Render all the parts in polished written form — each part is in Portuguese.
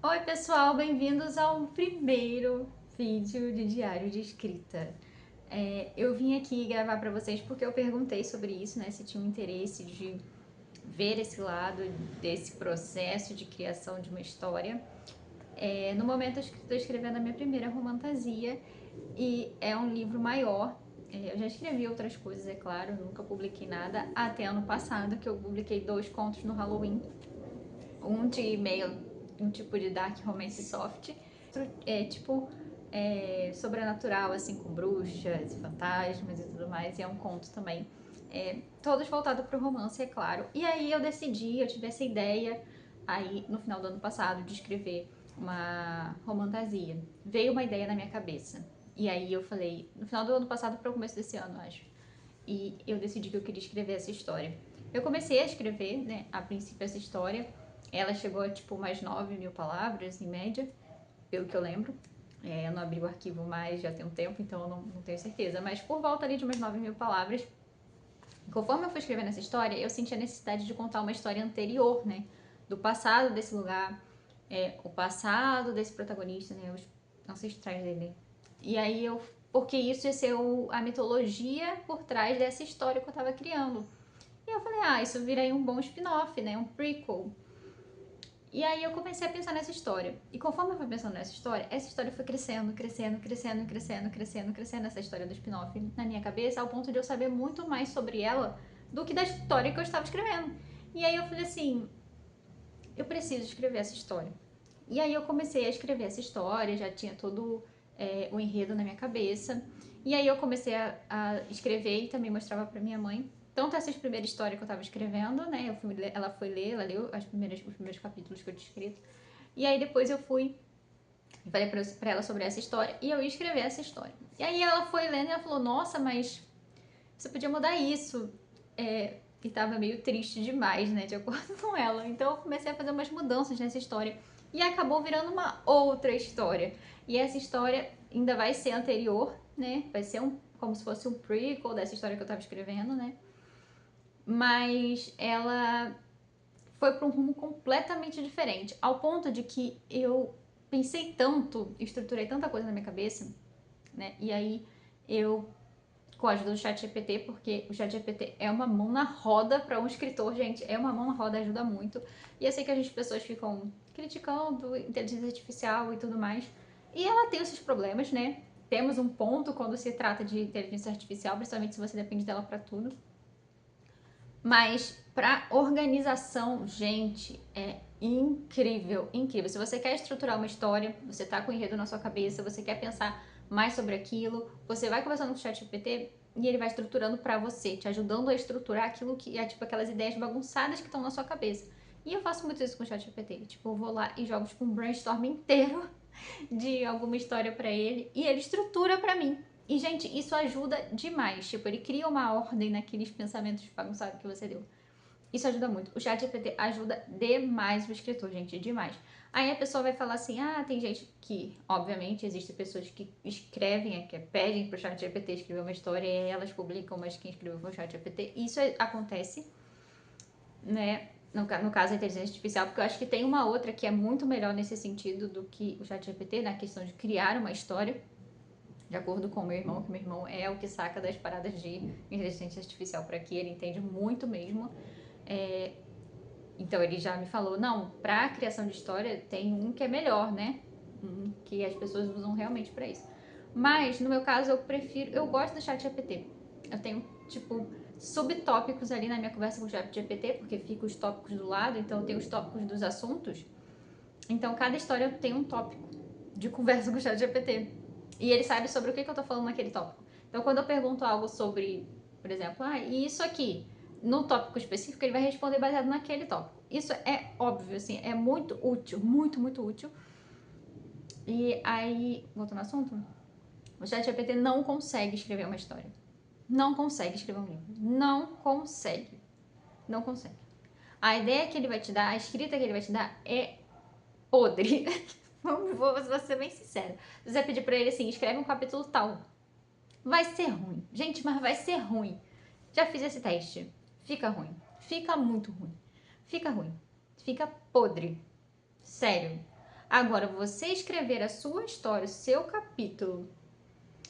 Oi pessoal, bem-vindos ao primeiro vídeo de diário de escrita. Eu vim aqui gravar para vocês porque eu perguntei sobre isso, né? Se tinham interesse de ver esse lado desse processo de criação de uma história. No momento eu estou escrevendo a minha primeira romantasia e é um livro maior. Eu já escrevi outras coisas, é claro, nunca publiquei nada, até ano passado que eu publiquei 2 contos no Halloween, um de meio um tipo de dark romance soft, tipo sobrenatural, assim, com bruxas e fantasmas e tudo mais, e é um conto também. Todos voltados para o romance, é claro. E aí eu tive essa ideia aí no final do ano passado de escrever uma romantasia. Veio uma ideia na minha cabeça. E aí eu falei, no final do ano passado para o começo desse ano, acho. E eu decidi que eu queria escrever essa história. Eu comecei a escrever, né, a princípio essa história. Ela chegou a tipo mais 9.000 palavras em média, pelo que eu lembro. Eu não abri o arquivo mais já tem um tempo, então eu não tenho certeza. Mas por volta ali de umas 9.000 palavras. Conforme eu fui escrevendo essa história, eu senti a necessidade de contar uma história anterior, né? Do passado desse lugar, o passado desse protagonista, né? Os ancestrais dele. E aí eu. Porque isso ia ser a mitologia por trás dessa história que eu tava criando. E eu falei, isso vira aí um bom spin-off, né? Um prequel. E aí eu comecei a pensar nessa história. E conforme eu fui pensando nessa história, essa história foi crescendo, crescendo, crescendo, crescendo, crescendo, crescendo, essa história do spin-off na minha cabeça, ao ponto de eu saber muito mais sobre ela do que da história que eu estava escrevendo. E aí eu falei assim, eu preciso escrever essa história. E aí eu comecei a escrever essa história, já tinha todo o enredo na minha cabeça. E aí eu comecei a escrever e também mostrava pra minha mãe. Tanto essa primeira história que eu tava escrevendo, né? Ela foi ler, ela leu os primeiros capítulos que eu tinha escrito. E aí depois eu fui e falei pra ela sobre essa história e eu ia escrever essa história. E aí ela foi lendo e ela falou, nossa, mas você podia mudar isso. E tava meio triste demais, né, de acordo com ela. Então eu comecei a fazer umas mudanças nessa história e acabou virando uma outra história. E essa história ainda vai ser anterior, né? Vai ser como se fosse um prequel dessa história que eu tava escrevendo, né? Mas ela foi para um rumo completamente diferente, ao ponto de que eu pensei tanto, estruturei tanta coisa na minha cabeça, né? E aí eu com a ajuda do chat GPT, porque o chat GPT é uma mão na roda para um escritor, gente, é uma mão na roda, ajuda muito. E eu sei que as pessoas ficam criticando inteligência artificial e tudo mais, e ela tem esses problemas, né? Temos um ponto quando se trata de inteligência artificial, principalmente se você depende dela para tudo. Mas para organização, gente, é incrível, incrível. Se você quer estruturar uma história, você tá com o enredo na sua cabeça, você quer pensar mais sobre aquilo, você vai conversando com o chat GPT e ele vai estruturando para você, te ajudando a estruturar aquilo que é tipo aquelas ideias bagunçadas que estão na sua cabeça. E eu faço muito isso com o chat GPT, tipo, eu vou lá e jogo tipo um brainstorm inteiro de alguma história para ele e ele estrutura para mim. E, gente, isso ajuda demais. Tipo, ele cria uma ordem naqueles pensamentos bagunçados que você deu. Isso ajuda muito. O chat GPT ajuda demais o escritor, gente, demais. Aí a pessoa vai falar assim, tem gente que, obviamente, existem pessoas que escrevem, que pedem pro chat GPT escrever uma história e aí elas publicam, mas quem escreveu foi o chat GPT. Isso acontece, né? No caso da inteligência artificial, porque eu acho que tem uma outra que é muito melhor nesse sentido do que o chat GPT, na questão de criar uma história, de acordo com o meu irmão, que meu irmão é o que saca das paradas de inteligência artificial por aqui, ele entende muito mesmo. É, então ele já me falou, não, pra criação de história tem um que é melhor, né? Que as pessoas usam realmente pra isso. Mas no meu caso eu gosto do chat GPT. Eu tenho tipo subtópicos ali na minha conversa com o chat GPT, porque fica os tópicos do lado, então eu tenho os tópicos dos assuntos. Então cada história tem um tópico de conversa com o chat GPT. E ele sabe sobre o que eu tô falando naquele tópico. Então quando eu pergunto algo sobre, por exemplo, e isso aqui, no tópico específico, ele vai responder baseado naquele tópico. Isso é óbvio, assim, é muito útil, muito, muito útil. E aí, voltando ao assunto, o chat GPT não consegue escrever uma história. Não consegue escrever um livro. Não consegue. Não consegue. A ideia que ele vai te dar, a escrita que ele vai te dar é podre. Vou ser bem sincera. Se você pedir pra ele assim, escreve um capítulo tal, vai ser ruim. Gente, mas vai ser ruim. Já fiz esse teste. Fica ruim. Fica muito ruim. Fica ruim. Fica podre. Sério. Agora, você escrever a sua história, o seu capítulo,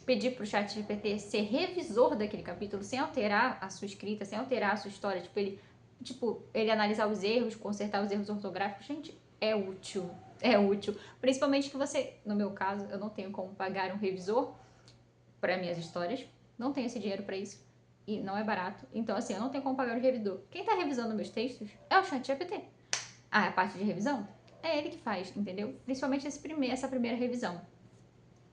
pedir pro ChatGPT ser revisor daquele capítulo, sem alterar a sua escrita, sem alterar a sua história, ele analisar os erros, consertar os erros ortográficos, gente, é útil. É útil. Principalmente que você, no meu caso, eu não tenho como pagar um revisor para minhas histórias, não tenho esse dinheiro para isso, e não é barato. Então, assim, eu não tenho como pagar o revisor. Quem tá revisando meus textos é o ChatGPT. Ah, a parte de revisão é ele que faz, entendeu? Principalmente essa primeira revisão.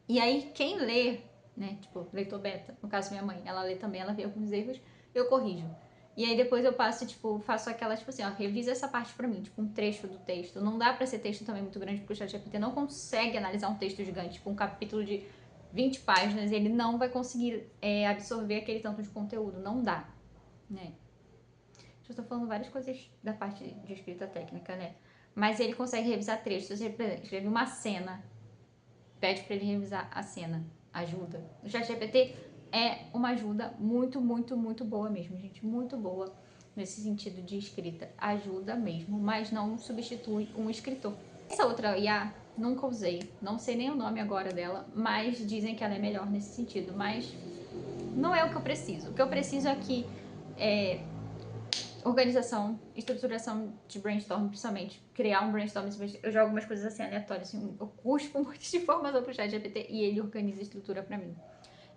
E aí, quem lê, né, tipo, leitor beta, no caso minha mãe, ela lê também, ela vê alguns erros, eu corrijo. E aí depois eu passo, tipo, faço aquela, tipo assim, ó, revisa essa parte pra mim, tipo, um trecho do texto. Não dá pra ser texto também muito grande, porque o ChatGPT não consegue analisar um texto gigante, tipo, um capítulo de 20 páginas, ele não vai conseguir absorver aquele tanto de conteúdo, não dá, né? Eu estou falando várias coisas da parte de escrita técnica, né? Mas ele consegue revisar trechos. Se você, por exemplo, escreve uma cena, pede para ele revisar a cena. Ajuda. O ChatGPT é uma ajuda muito, muito, muito boa mesmo, gente. Muito boa nesse sentido de escrita. Ajuda mesmo, mas não substitui um escritor. Essa outra IA, nunca usei. Não sei nem o nome agora dela, mas dizem que ela é melhor nesse sentido. Mas não é o que eu preciso. O que eu preciso aqui é organização, estruturação de brainstorm, principalmente. Criar um brainstorm, eu jogo umas coisas assim aleatórias, assim, eu cuspo um monte de informação pro chat GPT e ele organiza a estrutura pra mim.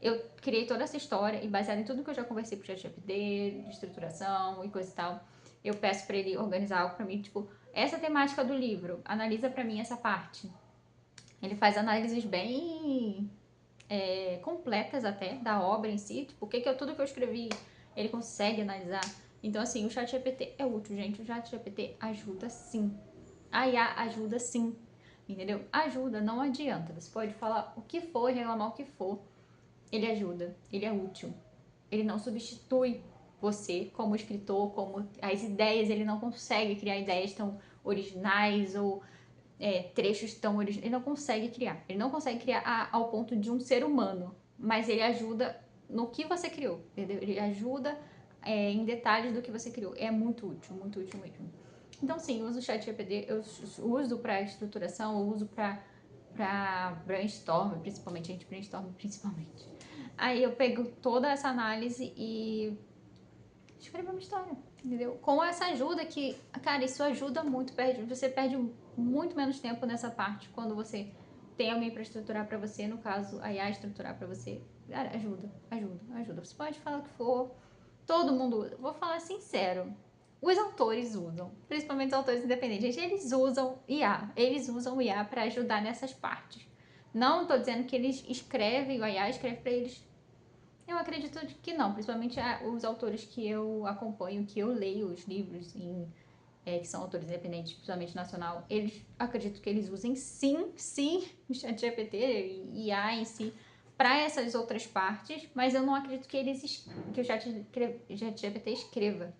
Eu criei toda essa história e baseado em tudo que eu já conversei pro chat GPT, de estruturação e coisa e tal, eu peço pra ele organizar algo pra mim, tipo, essa temática do livro, analisa pra mim essa parte. Ele faz análises bem completas até da obra em si, tipo, tudo que eu escrevi, ele consegue analisar. Então, assim, o ChatGPT é útil, gente. O ChatGPT ajuda sim. A IA ajuda sim. Entendeu? Ajuda, não adianta. Você pode falar o que for, reclamar o que for. Ele ajuda, ele é útil. Ele não substitui você como escritor, como as ideias, ele não consegue criar ideias tão originais ou trechos tão originais. Ele não consegue criar. Ele não consegue criar ao ponto de um ser humano. Mas ele ajuda no que você criou, entendeu? Ele ajuda em detalhes do que você criou. É muito útil mesmo. Então, sim, eu uso o chat GPT, eu uso para estruturação, eu uso para brainstorm, principalmente, gente, brainstorm principalmente. Aí eu pego toda essa análise e escrevo uma história, entendeu? Com essa ajuda que, cara, isso ajuda muito, você perde muito menos tempo nessa parte quando você tem alguém para estruturar para você, no caso, a IA estruturar para você. Cara, ajuda. Você pode falar o que for, todo mundo usa. Vou falar sincero, os autores usam, principalmente os autores independentes, eles usam IA para ajudar nessas partes. Não estou dizendo que eles escrevem, o IA escreve para eles. Eu acredito que não, principalmente os autores que eu acompanho, que eu leio os livros, que são autores independentes, principalmente nacional, eles acredito que eles usem sim, o ChatGPT e IA em si, para essas outras partes, mas eu não acredito que que o ChatGPT escreva,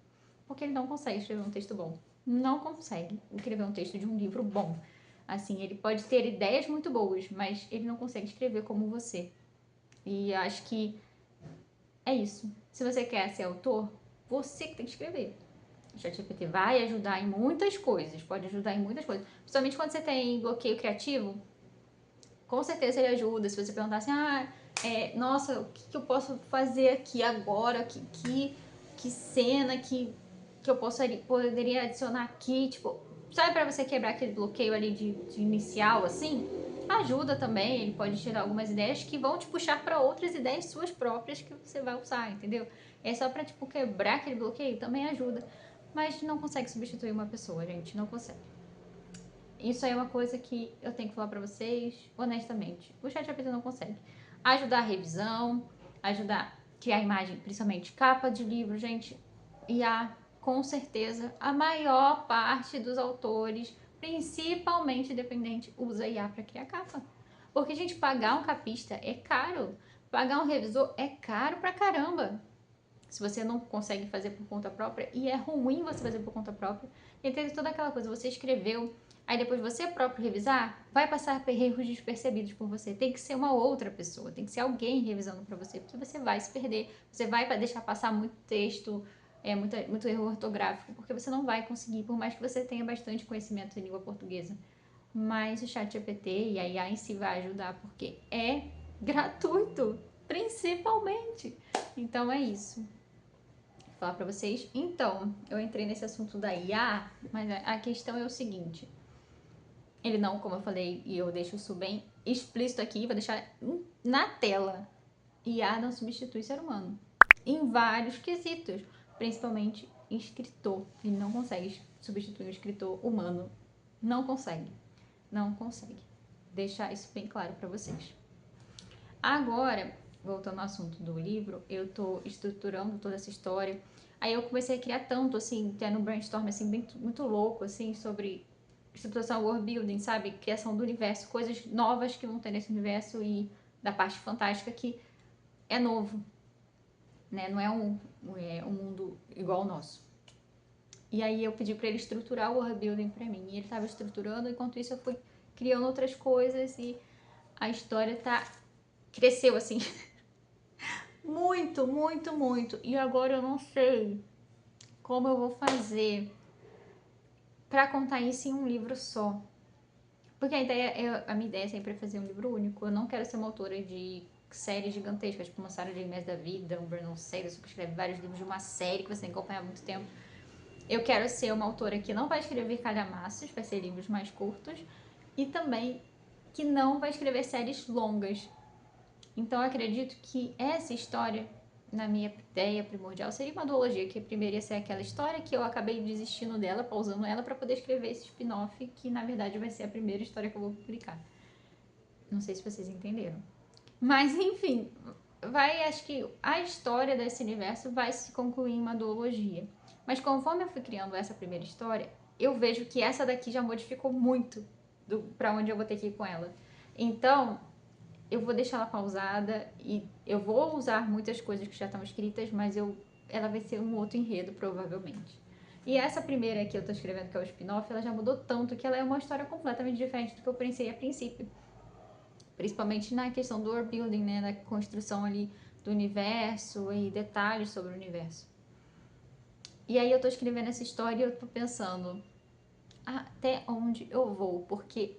porque ele não consegue escrever um texto bom. Não consegue escrever um texto de um livro bom. Assim, ele pode ter ideias muito boas, mas ele não consegue escrever como você. E acho que é isso. Se você quer ser autor, você que tem que escrever. O ChatGPT vai ajudar em muitas coisas, pode ajudar em muitas coisas. Principalmente quando você tem bloqueio criativo, com certeza ele ajuda. Se você perguntar assim, nossa, o que eu posso fazer aqui agora? Que cena que eu poderia adicionar aqui? Tipo, sabe, pra você quebrar aquele bloqueio ali de inicial, assim? Ajuda também, ele pode te dar algumas ideias que vão te puxar para outras ideias suas próprias que você vai usar, entendeu? É só pra, tipo, quebrar aquele bloqueio, também ajuda. Mas não consegue substituir uma pessoa, gente, não consegue. Isso aí é uma coisa que eu tenho que falar pra vocês, honestamente. O ChatGPT não consegue ajudar a revisão, ajudar a criar imagem, principalmente capa de livro, gente. E com certeza, a maior parte dos autores, principalmente independente, usa IA para criar capa. Porque, gente, pagar um capista é caro. Pagar um revisor é caro pra caramba. Se você não consegue fazer por conta própria, e é ruim você fazer por conta própria, entende toda aquela coisa, você escreveu, aí depois você próprio revisar, vai passar erros despercebidos por você. Tem que ser uma outra pessoa, tem que ser alguém revisando para você, porque você vai se perder, você vai deixar passar muito texto, muito erro ortográfico, porque você não vai conseguir, por mais que você tenha bastante conhecimento em língua portuguesa. mas o ChatGPT e a IA em si vai ajudar, porque é gratuito, principalmente. Então é isso. Vou falar pra vocês. Então, eu entrei nesse assunto da IA, mas a questão é o seguinte. Ele não, como eu falei, e eu deixo isso bem explícito aqui, vou deixar na tela. IA não substitui ser humano. Em vários quesitos, principalmente escritor. Ele não consegue substituir um escritor humano. Não consegue. Não consegue. Deixar isso bem claro para vocês. Agora, voltando ao assunto do livro, eu tô estruturando toda essa história. Aí eu comecei a criar tanto, assim, tendo um brainstorm, assim, bem, muito louco, assim, sobre estruturação world building, sabe? Criação do universo, coisas novas que vão ter nesse universo e da parte fantástica que é novo, né? Não é um mundo igual ao nosso. E aí eu pedi para ele estruturar o world building para mim. E ele estava estruturando, enquanto isso eu fui criando outras coisas e a história cresceu assim. Muito, muito, muito. E agora eu não sei como eu vou fazer para contar isso em um livro só. Porque a minha ideia sempre é fazer um livro único. Eu não quero ser uma autora de séries gigantescas, tipo uma Sarah J. Maas da vida, um Brandon Sanderson, que escreve vários livros de uma série que você tem que acompanhar há muito tempo. Eu quero ser uma autora que não vai escrever calhamaços, vai ser livros mais curtos, e também que não vai escrever séries longas. Então eu acredito que essa história, na minha ideia primordial, seria uma duologia, que primeiro ia ser aquela história que eu acabei desistindo dela, pausando ela, para poder escrever esse spin-off, que na verdade vai ser a primeira história que eu vou publicar. Não sei se vocês entenderam. Mas enfim, acho que a história desse universo vai se concluir em uma duologia. Mas conforme eu fui criando essa primeira história, eu vejo que essa daqui já modificou muito para onde eu vou ter que ir com ela. Então, eu vou deixar ela pausada e eu vou usar muitas coisas que já estão escritas, mas ela vai ser um outro enredo, provavelmente. E essa primeira que eu tô escrevendo, que é o spin-off, ela já mudou tanto que ela é uma história completamente diferente do que eu pensei a princípio. Principalmente na questão do world building, né? Da construção ali do universo e detalhes sobre o universo. E aí eu tô escrevendo essa história e eu tô pensando até onde eu vou, porque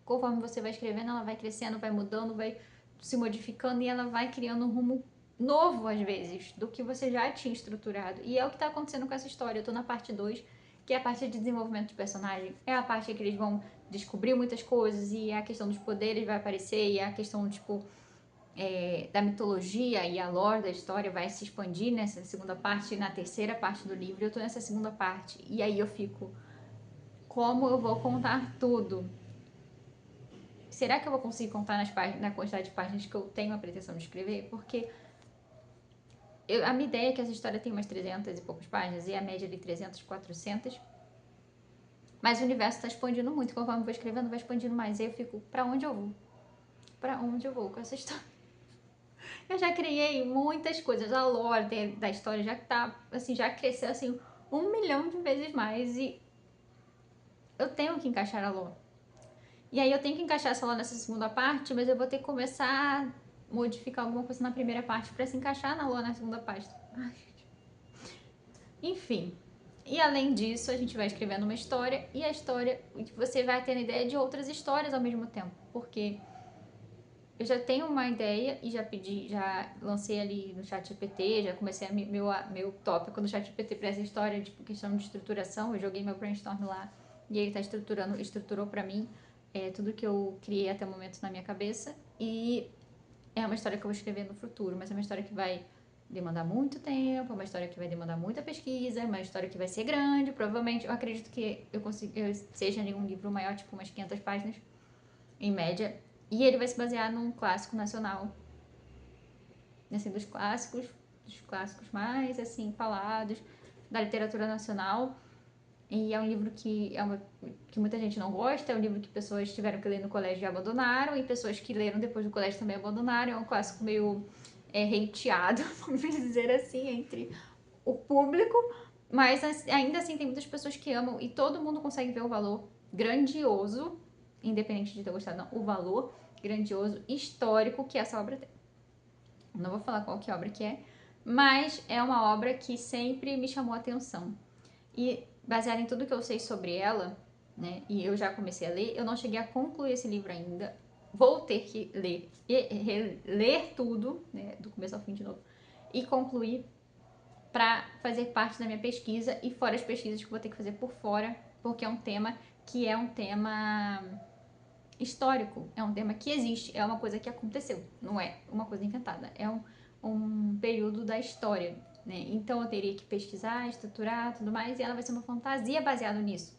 conforme você vai escrevendo, ela vai crescendo, vai mudando, vai se modificando e ela vai criando um rumo novo, às vezes, do que você já tinha estruturado. E é o que tá acontecendo com essa história. Eu tô na parte 2, que é a parte de desenvolvimento de personagem. É a parte que eles vão descobrir muitas coisas e a questão dos poderes vai aparecer e a questão, tipo, da mitologia e a lore da história vai se expandir nessa segunda parte, na terceira parte do livro. Eu tô nessa segunda parte e aí eu fico, como eu vou contar tudo? Será que eu vou conseguir contar na quantidade de páginas que eu tenho a pretensão de escrever? Porque a minha ideia é que essa história tem umas 300 e poucas páginas, e a média de 300, 400. Mas o universo está expandindo muito, conforme eu vou escrevendo, vai expandindo mais. E aí eu fico, pra onde eu vou? Pra onde eu vou com essa história? Eu já criei muitas coisas, a lore da história já tá, assim, já cresceu, assim, 1 milhão de vezes mais, e eu tenho que encaixar a lore. E aí eu tenho que encaixar essa lore nessa segunda parte, mas eu vou ter que começar a modificar alguma coisa na primeira parte pra se encaixar na lore na segunda parte. Ai, enfim. E além disso, a gente vai escrevendo uma história e a história, você vai tendo ideia de outras histórias ao mesmo tempo, porque eu já tenho uma ideia e já lancei ali no ChatGPT, já comecei meu tópico no ChatGPT para essa história de questão de estruturação, eu joguei meu brainstorm lá e ele estruturou para mim tudo que eu criei até o momento na minha cabeça e é uma história que eu vou escrever no futuro, mas é uma história que vai demandar muito tempo, é uma história que vai demandar muita pesquisa, é uma história que vai ser grande, provavelmente, eu acredito que seja um livro maior, tipo umas 500 páginas, em média, e ele vai se basear num clássico nacional, assim, dos clássicos mais, assim, falados da literatura nacional, e é um livro que muita gente não gosta, é um livro que pessoas tiveram que ler no colégio e abandonaram, e pessoas que leram depois do colégio também abandonaram, é um clássico meio hateado, vamos dizer assim, entre o público, mas ainda assim tem muitas pessoas que amam e todo mundo consegue ver o valor grandioso, independente de ter gostado não, o valor grandioso, histórico que essa obra tem. Não vou falar qual que obra que é, mas é uma obra que sempre me chamou a atenção. E baseada em tudo que eu sei sobre ela, né? E eu já comecei a ler, eu não cheguei a concluir esse livro ainda. Vou ter que ler e ler tudo, né, do começo ao fim de novo, e concluir para fazer parte da minha pesquisa e fora as pesquisas que eu vou ter que fazer por fora, porque é um tema que é um tema histórico, é um tema que existe, é uma coisa que aconteceu, não é uma coisa inventada, é um período da história, né? Então eu teria que pesquisar, estruturar, tudo mais, e ela vai ser uma fantasia baseada nisso.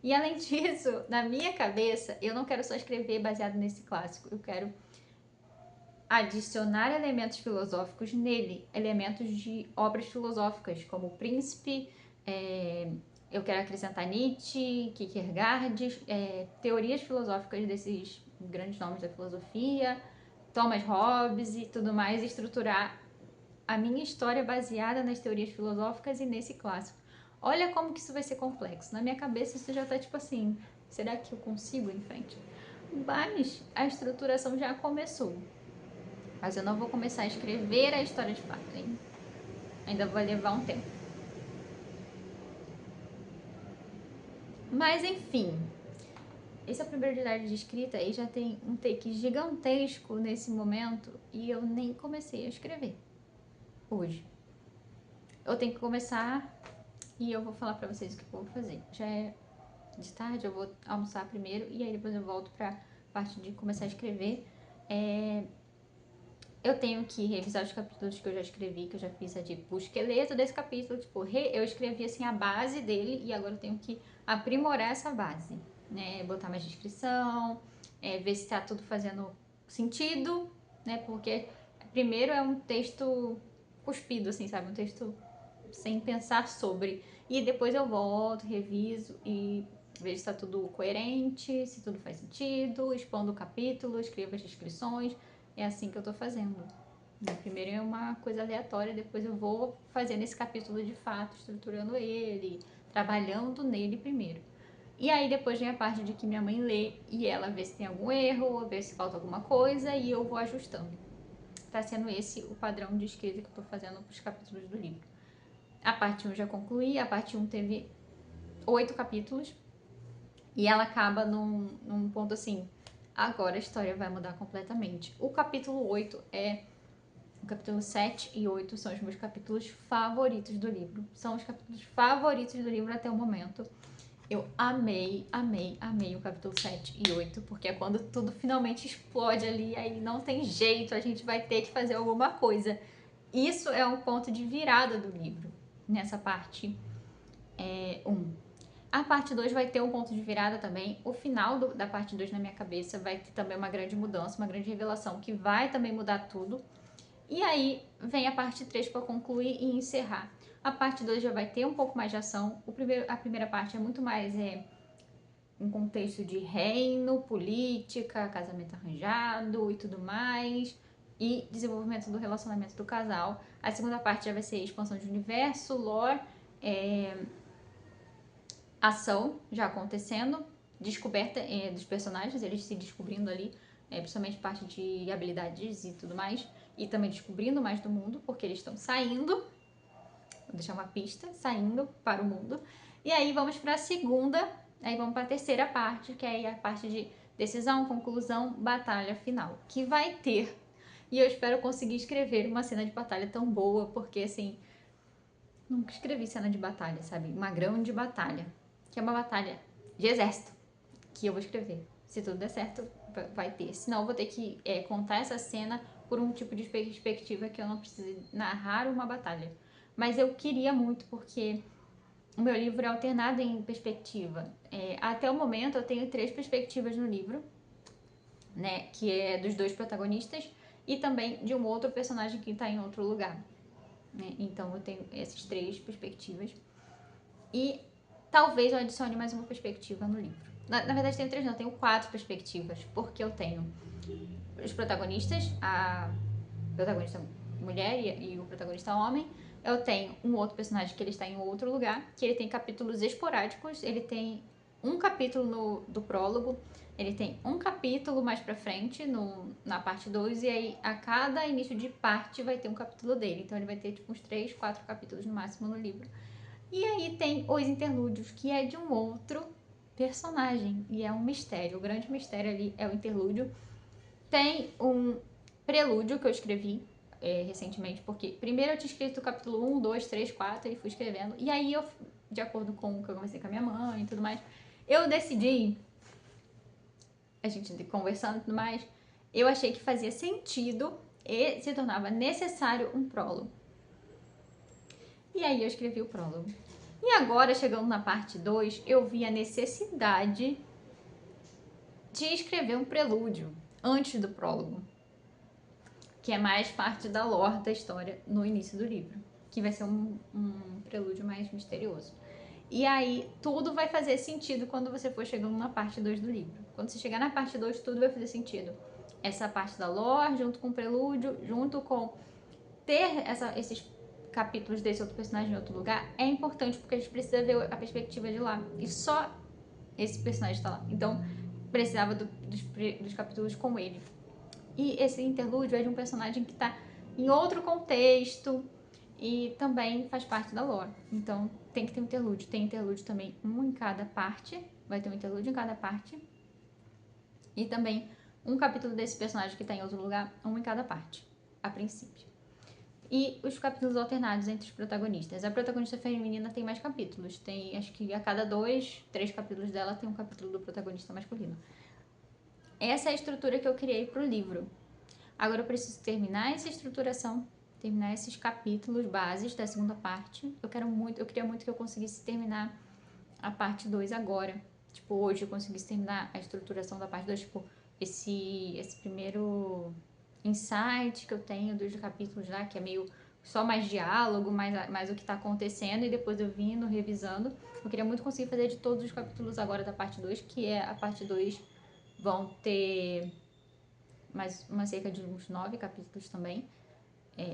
E além disso, na minha cabeça, eu não quero só escrever baseado nesse clássico, eu quero adicionar elementos filosóficos nele, elementos de obras filosóficas, como o Príncipe, eu quero acrescentar Nietzsche, Kierkegaard, teorias filosóficas desses grandes nomes da filosofia, Thomas Hobbes e tudo mais, e estruturar a minha história baseada nas teorias filosóficas e nesse clássico. Olha como que isso vai ser complexo. Na minha cabeça isso já tá tipo assim, será que eu consigo ir em frente? Mas a estruturação já começou. Mas eu não vou começar a escrever a história de fato, hein? Ainda vai levar um tempo. Mas enfim, esse é o primeiro diário de escrita e já tem um take gigantesco nesse momento e eu nem comecei a escrever hoje. Eu tenho que começar e eu vou falar pra vocês o que eu vou fazer. Já é de tarde, eu vou almoçar primeiro e aí depois eu volto pra parte de começar a escrever. Eu tenho que revisar os capítulos que eu já escrevi, que eu já fiz tipo, o esqueleto desse capítulo, tipo, eu escrevi assim a base dele e agora eu tenho que aprimorar essa base, né? Botar mais descrição, ver se tá tudo fazendo sentido, né? Porque primeiro é um texto cuspido, assim, sabe? Um texto sem pensar sobre. E depois eu volto, reviso e vejo se tá tudo coerente, se tudo faz sentido, expondo o capítulo, escrevo as descrições. É assim que eu tô fazendo. Primeiro é uma coisa aleatória, depois eu vou fazendo esse capítulo de fato, estruturando ele, trabalhando nele primeiro. E aí depois vem a parte de que minha mãe lê e ela vê se tem algum erro, vê se falta alguma coisa e eu vou ajustando. Tá sendo esse o padrão de escrita que eu tô fazendo pros capítulos do livro. A parte 1 já concluí, a parte 1 teve 8 capítulos e ela acaba num ponto assim, agora a história vai mudar completamente. O capítulo 8 o capítulo 7 e 8 são os meus capítulos favoritos do livro. São os capítulos favoritos do livro até o momento. Eu amei, amei, amei o capítulo 7 e 8, porque é quando tudo finalmente explode ali, aí não tem jeito, a gente vai ter que fazer alguma coisa. Isso é um ponto de virada do livro, nessa parte 1. A parte 2 vai ter um ponto de virada também. O final da parte 2 na minha cabeça vai ter também uma grande mudança, uma grande revelação que vai também mudar tudo. E aí vem a parte 3 para concluir e encerrar. A parte 2 já vai ter um pouco mais de ação. A primeira parte é muito mais um contexto de reino, política, casamento arranjado e tudo mais. E desenvolvimento do relacionamento do casal. A segunda parte já vai ser expansão de universo, lore, ação já acontecendo, descoberta dos personagens, eles se descobrindo ali, principalmente parte de habilidades e tudo mais, e também descobrindo mais do mundo, porque eles estão saindo, vou deixar uma pista, saindo para o mundo. E aí vamos para a segunda, aí vamos para a terceira parte, que é a parte de decisão, conclusão, batalha final, que vai ter, e eu espero conseguir escrever uma cena de batalha tão boa, porque assim, nunca escrevi cena de batalha, sabe? Uma grande batalha, que é uma batalha de exército, que eu vou escrever. Se tudo der certo, vai ter. Senão eu vou ter que contar essa cena por um tipo de perspectiva que eu não precise narrar uma batalha. Mas eu queria muito, porque o meu livro é alternado em perspectiva. Até o momento eu tenho 3 perspectivas no livro, né? Que é dos 2 protagonistas e também de um outro personagem que está em outro lugar. Né? Então eu tenho essas 3 perspectivas. E talvez eu adicione mais uma perspectiva no livro. Na verdade, tenho 3 não, tenho 4 perspectivas, porque eu tenho os protagonistas, a protagonista mulher e o protagonista homem. Eu tenho um outro personagem que ele está em outro lugar, que ele tem capítulos esporádicos, ele tem um capítulo do prólogo, ele tem um capítulo mais pra frente, na parte 2, e aí a cada início de parte vai ter um capítulo dele. Então ele vai ter tipo uns 3, 4 capítulos no máximo no livro. E aí tem os interlúdios, que é de um outro personagem e é um mistério. O grande mistério ali é o interlúdio. Tem um prelúdio que eu escrevi recentemente, porque primeiro eu tinha escrito o capítulo 1, 2, 3, 4 e fui escrevendo. E aí eu, de acordo com o que eu conversei com a minha mãe e tudo mais, eu decidi, a gente conversando e tudo mais, eu achei que fazia sentido e se tornava necessário um prólogo. E aí eu escrevi o prólogo. E agora, chegando na parte 2, eu vi a necessidade de escrever um prelúdio antes do prólogo, que é mais parte da lore da história no início do livro, que vai ser um prelúdio mais misterioso. E aí tudo vai fazer sentido quando você for chegando na parte 2 do livro. Quando você chegar na parte 2, tudo vai fazer sentido. Essa parte da lore, junto com o prelúdio, junto com ter esses capítulos desse outro personagem em outro lugar, é importante porque a gente precisa ver a perspectiva de lá. E só esse personagem está lá. Então, precisava dos capítulos com ele. E esse interlúdio é de um personagem que está em outro contexto e também faz parte da lore. Então, tem que ter um interlúdio. Tem interlúdio também, um em cada parte. Vai ter um interlúdio em cada parte. E também um capítulo desse personagem que está em outro lugar, um em cada parte, a princípio. E os capítulos alternados entre os protagonistas. A protagonista feminina tem mais capítulos. Tem, acho que a cada 2, 3 capítulos dela tem um capítulo do protagonista masculino. Essa é a estrutura que eu criei para o livro. Agora eu preciso terminar essa estruturação, terminar esses capítulos bases da segunda parte. Eu queria muito que eu conseguisse terminar a parte 2 agora. Tipo, hoje eu conseguisse terminar a estruturação da parte 2, tipo, esse primeiro insight que eu tenho dos capítulos lá, que é meio só mais diálogo, mais o que tá acontecendo, e depois eu vindo, revisando. Eu queria muito conseguir fazer de todos os capítulos agora da parte 2, que é a parte 2 vão ter mais cerca de uns 9 capítulos também.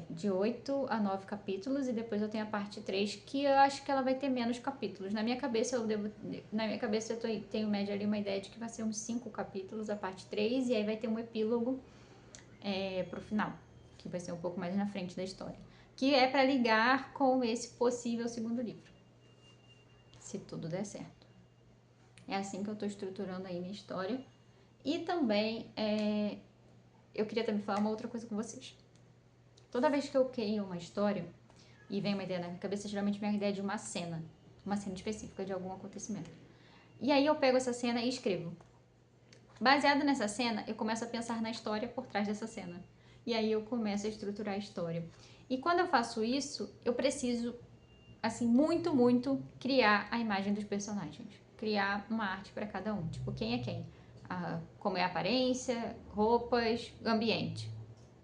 De 8 a 9 capítulos, e depois eu tenho a parte 3, que eu acho que ela vai ter menos capítulos. Na minha cabeça eu tenho média ali uma ideia de que vai ser uns 5 capítulos a parte 3, e aí vai ter um epílogo pro final, que vai ser um pouco mais na frente da história, que é para ligar com esse possível segundo livro, se tudo der certo. É assim que eu tô estruturando aí minha história. E também eu queria também falar uma outra coisa com vocês. Toda vez que eu crio uma história e vem uma ideia na minha cabeça, geralmente vem a ideia de uma cena específica de algum acontecimento. E aí eu pego essa cena e escrevo. Baseado nessa cena, eu começo a pensar na história por trás dessa cena. E aí eu começo a estruturar a história. E quando eu faço isso, eu preciso, assim, muito, muito criar a imagem dos personagens. Criar uma arte para cada um. Tipo, quem é quem? Como é a aparência, roupas, ambiente.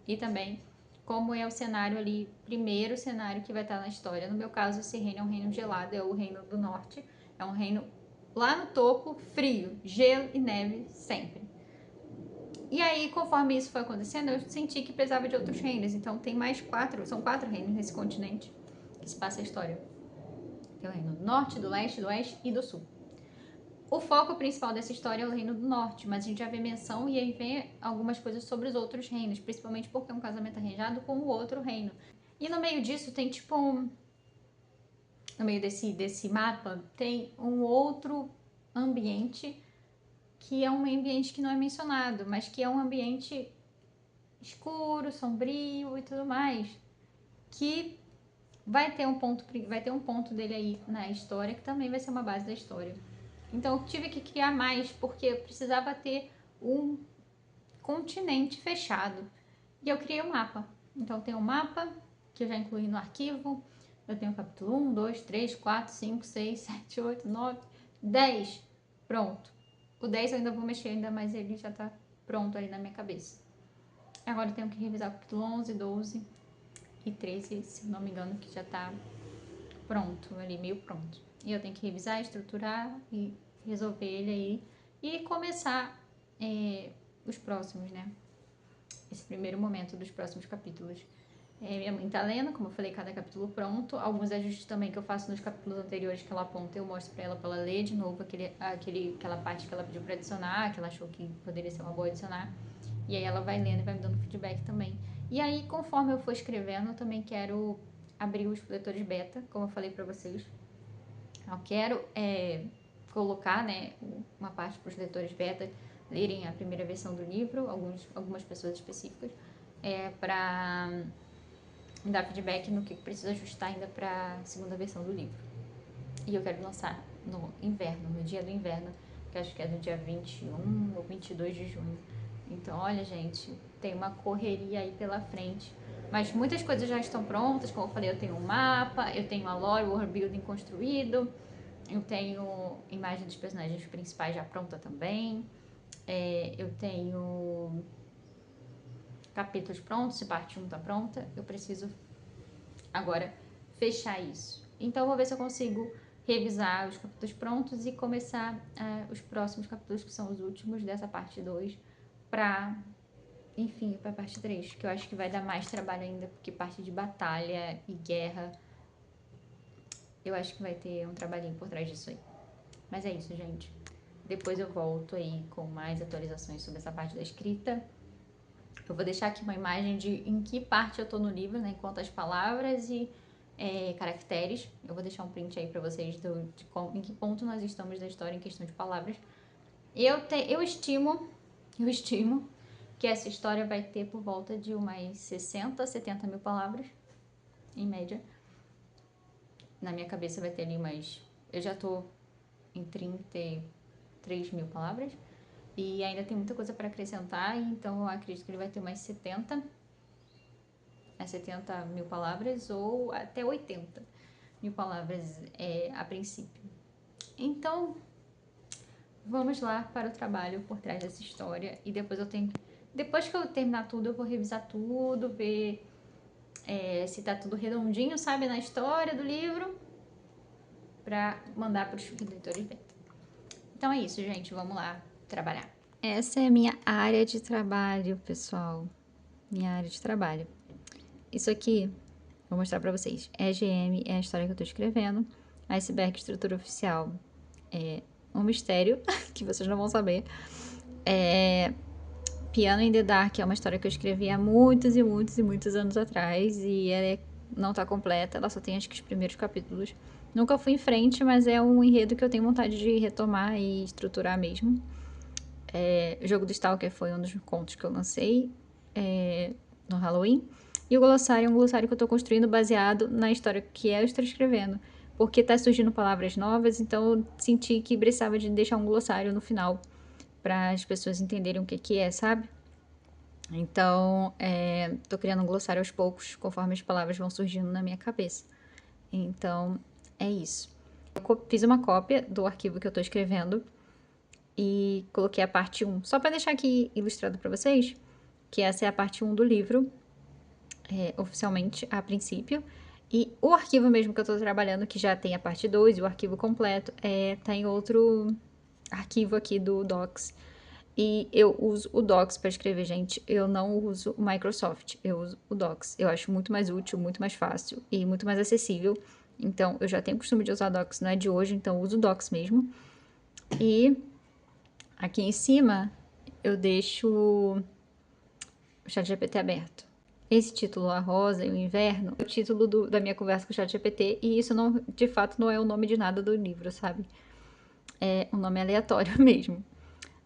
E também como é o cenário ali, primeiro cenário que vai estar na história. No meu caso, esse reino é um reino gelado, é o reino do norte. É um reino lá no topo, frio, gelo e neve sempre. E aí, conforme isso foi acontecendo, eu senti que precisava de outros reinos. Então tem mais 4, são 4 reinos nesse continente que se passa a história. Tem o reino do norte, do leste, do oeste e do sul. O foco principal dessa história é o Reino do Norte, mas a gente já vê menção e aí vem algumas coisas sobre os outros reinos, principalmente porque é um casamento arranjado com o outro reino. E no meio disso tem tipo no meio desse mapa tem um outro ambiente que é um ambiente que não é mencionado, mas que é um ambiente escuro, sombrio e tudo mais, que vai ter um ponto dele aí na história que também vai ser uma base da história. Então eu tive que criar mais porque eu precisava ter um continente fechado. E eu criei um mapa. Então tem um mapa que eu já incluí no arquivo. Eu tenho o capítulo 1, 2, 3, 4, 5, 6, 7, 8, 9, 10. Pronto. O 10 eu ainda vou mexer ainda, mas ele já tá pronto ali na minha cabeça. Agora eu tenho que revisar o capítulo 11, 12 e 13, se não me engano, que já tá pronto, ali meio pronto. E eu tenho que revisar, estruturar e resolver ele aí e começar os próximos, né? Esse primeiro momento dos próximos capítulos. Minha mãe tá lendo, como eu falei, cada capítulo pronto. Alguns ajustes também que eu faço nos capítulos anteriores que ela aponta, eu mostro pra ela ler de novo aquela parte que ela pediu pra adicionar, que ela achou que poderia ser uma boa adicionar. E aí ela vai lendo e vai me dando feedback também. E aí, conforme eu for escrevendo, eu também quero abrir os leitores beta, como eu falei pra vocês. Eu quero colocar, né, uma parte para os leitores beta lerem a primeira versão do livro, algumas pessoas específicas, para dar feedback no que precisa ajustar ainda para a segunda versão do livro. E eu quero lançar no inverno, no dia do inverno, que acho que é no dia 21 ou 22 de junho. Então, olha, gente, tem uma correria aí pela frente. Mas muitas coisas já estão prontas, como eu falei, eu tenho um mapa, eu tenho a lore, o world building construído, eu tenho imagem dos personagens principais já pronta também, eu tenho capítulos prontos, se parte 1 tá pronta, eu preciso agora fechar isso. Então, eu vou ver se eu consigo revisar os capítulos prontos e começar os próximos capítulos, que são os últimos dessa parte 2, para, enfim, para a parte 3, que eu acho que vai dar mais trabalho ainda, porque parte de batalha e guerra, eu acho que vai ter um trabalhinho por trás disso aí. Mas é isso, gente. Depois eu volto aí com mais atualizações sobre essa parte da escrita. Eu vou deixar aqui uma imagem de em que parte eu tô no livro, né, quantas palavras e caracteres. Eu vou deixar um print aí pra vocês em que ponto nós estamos da história em questão de palavras. Eu estimo que essa história vai ter por volta de umas 60, 70 mil palavras, em média. Na minha cabeça vai ter ali umas... Eu já tô em 33 mil palavras. E ainda tem muita coisa para acrescentar, então eu acredito que ele vai ter umas 70 mil palavras ou até 80 mil palavras a princípio. Então, vamos lá para o trabalho por trás dessa história. E depois que eu terminar tudo, eu vou revisar tudo, ver se tá tudo redondinho, sabe, na história do livro, para mandar para os leitores beta. Então é isso, gente, vamos lá trabalhar. Essa é a minha área de trabalho, pessoal. Minha área de trabalho. Isso aqui, vou mostrar pra vocês. EGM é a história que eu tô escrevendo. Iceberg, estrutura oficial, é um mistério, que vocês não vão saber. Piano in the Dark é uma história que eu escrevi há muitos e muitos e muitos anos atrás. E ela não tá completa, ela só tem acho que os primeiros capítulos. Nunca fui em frente, mas é um enredo que eu tenho vontade de retomar e estruturar mesmo. O Jogo do Stalker foi um dos contos que eu lancei no Halloween. E o glossário é um glossário que eu tô construindo baseado na história que eu estou escrevendo. Porque tá surgindo palavras novas, então eu senti que precisava de deixar um glossário no final para as pessoas entenderem o que é, sabe? Então, tô criando um glossário aos poucos, conforme as palavras vão surgindo na minha cabeça. Então, é isso. Eu fiz uma cópia do arquivo que eu tô escrevendo e coloquei a parte 1, só para deixar aqui ilustrado para vocês, que essa é a parte 1 do livro, oficialmente, a princípio. E o arquivo mesmo que eu tô trabalhando, que já tem a parte 2 e o arquivo completo, tá em outro arquivo aqui do Docs. E eu uso o Docs para escrever, gente. Eu não uso o Microsoft, eu uso o Docs. Eu acho muito mais útil, muito mais fácil e muito mais acessível. Então, eu já tenho o costume de usar Docs, não é de hoje, então eu uso o Docs mesmo. E aqui em cima eu deixo o ChatGPT aberto. Esse título, A Rosa e o Inverno, é o título da minha conversa com o ChatGPT, e isso não, de fato não é o nome de nada do livro, sabe? É um nome aleatório mesmo.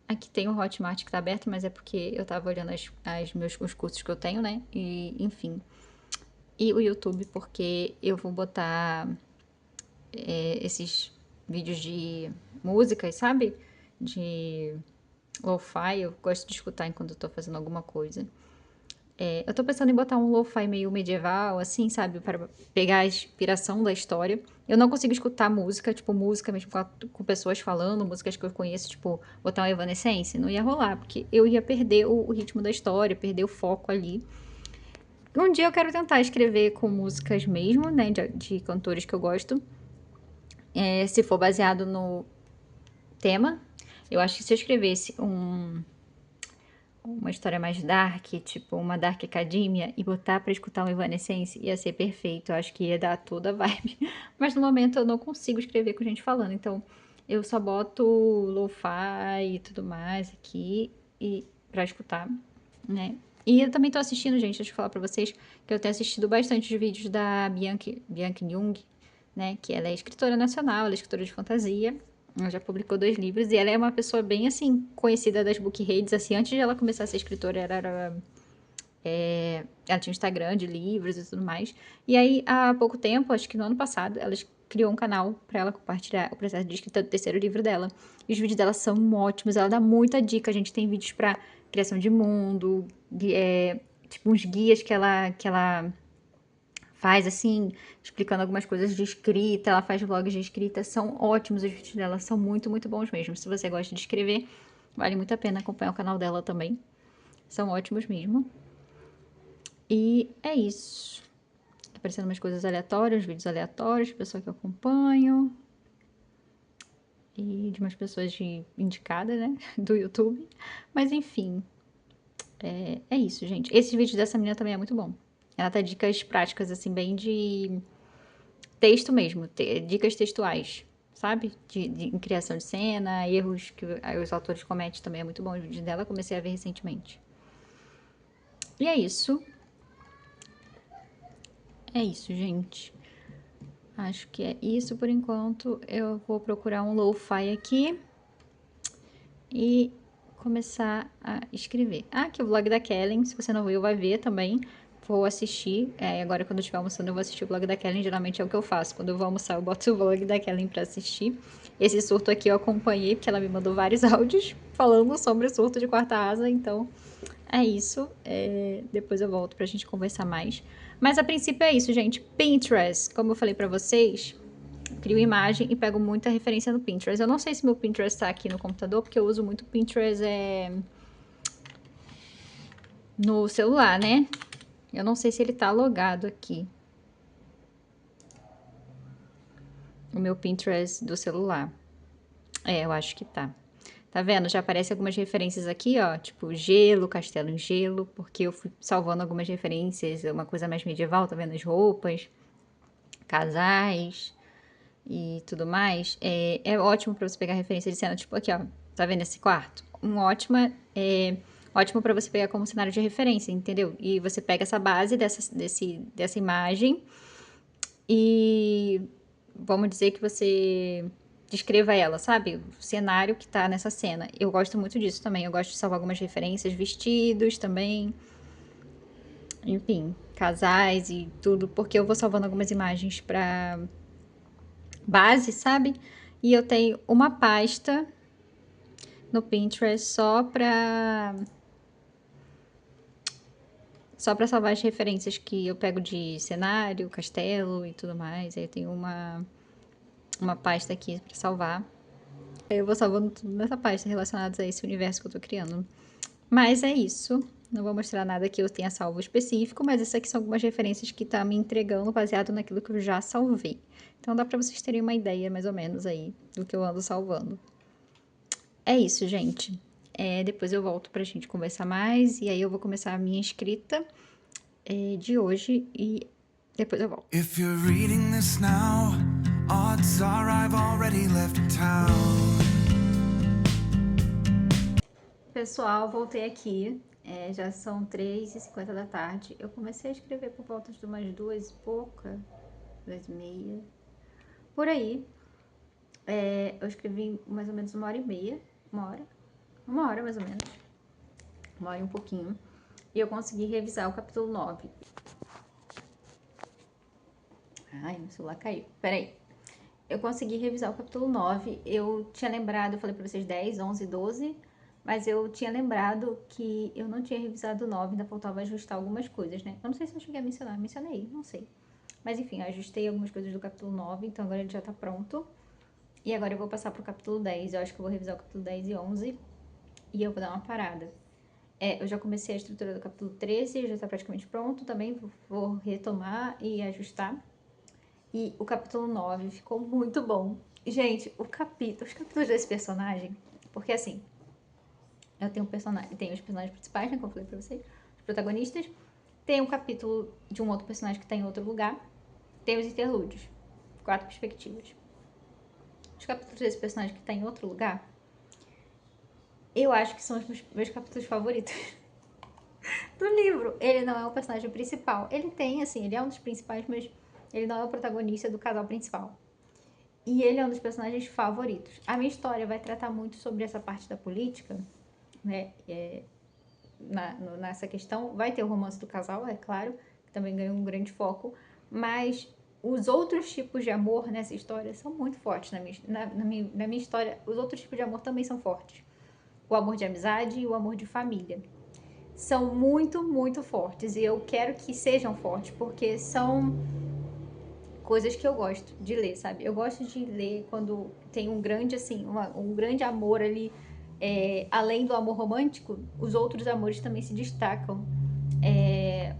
Aqui tem o Hotmart que tá aberto, mas é porque eu tava olhando os cursos que eu tenho, né? E, enfim. E o YouTube, porque eu vou botar esses vídeos de músicas, sabe? De lo-fi, eu gosto de escutar enquanto eu tô fazendo alguma coisa. Eu tô pensando em botar um lo-fi meio medieval, assim, sabe? Para pegar a inspiração da história. Eu não consigo escutar música, tipo, música mesmo com pessoas falando, músicas que eu conheço, tipo, botar uma Evanescence. Não ia rolar, porque eu ia perder o ritmo da história, perder o foco ali. Um dia eu quero tentar escrever com músicas mesmo, né? De cantores que eu gosto. Se for baseado no tema. Eu acho que se eu escrevesse uma história mais dark, tipo uma Dark Academia, e botar pra escutar um Evanescence, ia ser perfeito. Eu acho que ia dar toda a vibe. Mas no momento eu não consigo escrever com gente falando, então eu só boto lo-fi e tudo mais aqui pra escutar, né? E eu também tô assistindo, gente, deixa eu falar pra vocês, que eu tenho assistido bastante os vídeos da Bianca Jung, né? Que ela é escritora nacional, ela é escritora de fantasia, Ela já publicou 2 livros e ela é uma pessoa bem, assim, conhecida das book reads, assim, antes de ela começar a ser escritora, ela tinha um Instagram de livros e tudo mais. E aí, há pouco tempo, acho que no ano passado, ela criou um canal pra ela compartilhar o processo de escrita do 3º livro dela. E os vídeos dela são ótimos, ela dá muita dica. A gente tem vídeos pra criação de mundo, tipo uns guias que ela faz, assim, explicando algumas coisas de escrita, ela faz vlogs de escrita, são ótimos os vídeos dela, são muito, muito bons mesmo. Se você gosta de escrever, vale muito a pena acompanhar o canal dela também. São ótimos mesmo. E é isso. Tá aparecendo umas coisas aleatórias, vídeos aleatórios, pessoa que eu acompanho. E de umas pessoas indicadas, né? Do YouTube. Mas enfim. É isso, gente. Esse vídeo dessa menina também é muito bom. Ela dá dicas práticas, assim, bem de texto mesmo. Dicas textuais, sabe? Em criação de cena, erros que os autores cometem também é muito bom. O vídeo dela eu comecei a ver recentemente. E é isso. É isso, gente. Acho que é isso por enquanto. Eu vou procurar um lo-fi aqui e começar a escrever. Ah, aqui o vlog da Kellen. Se você não viu, vai ver também. Vou assistir. Agora, quando eu estiver almoçando, eu vou assistir o vlog da Kellen. Geralmente é o que eu faço. Quando eu vou almoçar, eu boto o vlog da Kellen pra assistir. Esse surto aqui eu acompanhei, porque ela me mandou vários áudios falando sobre o surto de quarta asa. Então, é isso. Depois eu volto pra gente conversar mais. Mas a princípio é isso, gente. Pinterest, como eu falei pra vocês, crio imagem e pego muita referência no Pinterest. Eu não sei se meu Pinterest tá aqui no computador, porque eu uso muito Pinterest no celular, né? Eu não sei se ele tá logado aqui. O meu Pinterest do celular. Eu acho que tá. Tá vendo? Já aparece algumas referências aqui, ó, tipo gelo, castelo em gelo, porque eu fui salvando algumas referências, uma coisa mais medieval, tá vendo? As roupas, casais e tudo mais. É ótimo pra você pegar referência de cena, tipo aqui, ó, tá vendo esse quarto? Ótimo pra você pegar como cenário de referência, entendeu? E você pega essa base dessa imagem e vamos dizer que você descreva ela, sabe? O cenário que tá nessa cena. Eu gosto muito disso também. Eu gosto de salvar algumas referências, vestidos também. Enfim, casais e tudo, porque eu vou salvando algumas imagens pra base, sabe? E eu tenho uma pasta no Pinterest só pra salvar as referências que eu pego de cenário, castelo e tudo mais. Aí eu tenho uma pasta aqui pra salvar. Eu vou salvando tudo nessa pasta relacionadas a esse universo que eu tô criando. Mas é isso. Não vou mostrar nada que eu tenha salvo específico, mas essas aqui são algumas referências que tá me entregando baseado naquilo que eu já salvei. Então dá pra vocês terem uma ideia, mais ou menos, aí, do que eu ando salvando. É isso, gente. Depois eu volto pra gente conversar mais, e aí eu vou começar a minha escrita de hoje, e depois eu volto. If you're reading this now, odds are I've already left town. Pessoal, voltei aqui. Já são 3h50 da tarde. Eu comecei a escrever por volta de umas 2 e pouca, 2h30, por aí. Eu escrevi mais ou menos 1h30, uma hora mais ou menos, 1h e um pouquinho. E eu consegui revisar o capítulo 9. Ai, meu celular caiu. Peraí. Eu consegui revisar o capítulo 9. Eu tinha lembrado, eu falei pra vocês 10, 11, 12... Mas eu tinha lembrado que eu não tinha revisado o 9, ainda faltava ajustar algumas coisas, né? Eu não sei se eu cheguei a mencionar, mencionei, não sei. Mas enfim, eu ajustei algumas coisas do capítulo 9, então agora ele já tá pronto. E agora eu vou passar pro capítulo 10, eu acho que eu vou revisar o capítulo 10 e 11 e eu vou dar uma parada. Eu já comecei a estrutura do capítulo 13, já tá praticamente pronto, também vou retomar e ajustar. E o capítulo 9 ficou muito bom. Gente, os capítulos desse personagem, porque assim... Eu tenho tem os personagens principais, né, como eu falei pra vocês, os protagonistas. Tem um capítulo de um outro personagem que tá em outro lugar. Tem os interlúdios, 4 perspectivas. Os capítulos desse personagem que tá em outro lugar, eu acho que são os meus capítulos favoritos do livro. Ele não é o personagem principal. Ele tem, assim, ele é um dos principais, mas ele não é o protagonista do casal principal. E ele é um dos personagens favoritos. A minha história vai tratar muito sobre essa parte da política, né? Nessa questão. Vai ter o romance do casal, é claro, que também ganhou um grande foco. Mas os outros tipos de amor nessa história são muito fortes na minha história. Os outros tipos de amor também são fortes. O amor de amizade e o amor de família. São muito, muito fortes. E eu quero que sejam fortes, porque são coisas que eu gosto de ler, sabe? Eu gosto de ler quando tem um grande, assim, um grande amor ali. Além do amor romântico, os outros amores também se destacam.